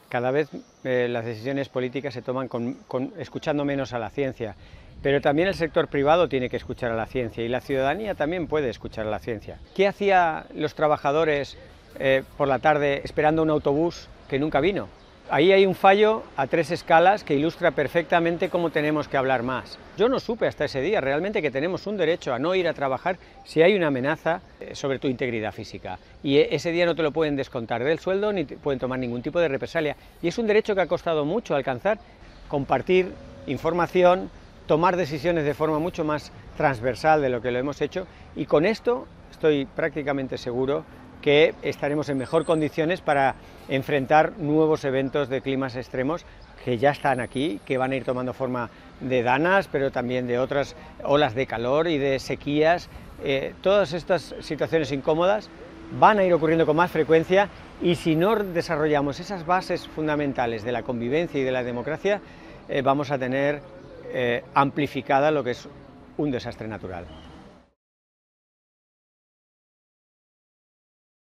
Cada vez las decisiones políticas se toman escuchando menos a la ciencia, pero también el sector privado tiene que escuchar a la ciencia y la ciudadanía también puede escuchar a la ciencia. ¿Qué hacían los trabajadores por la tarde esperando un autobús que nunca vino? Ahí hay un fallo a 3 escalas que ilustra perfectamente cómo tenemos que hablar más. Yo no supe hasta ese día realmente que tenemos un derecho a no ir a trabajar si hay una amenaza sobre tu integridad física. Y ese día no te lo pueden descontar del sueldo ni te pueden tomar ningún tipo de represalia. Y es un derecho que ha costado mucho alcanzar, compartir información, tomar decisiones de forma mucho más transversal de lo que lo hemos hecho. Y con esto estoy prácticamente seguro que estaremos en mejor condiciones para enfrentar nuevos eventos de climas extremos que ya están aquí, que van a ir tomando forma de danas, pero también de otras olas de calor y de sequías. Todas estas situaciones incómodas van a ir ocurriendo con más frecuencia y si no desarrollamos esas bases fundamentales de la convivencia y de la democracia, vamos a tener amplificada lo que es un desastre natural.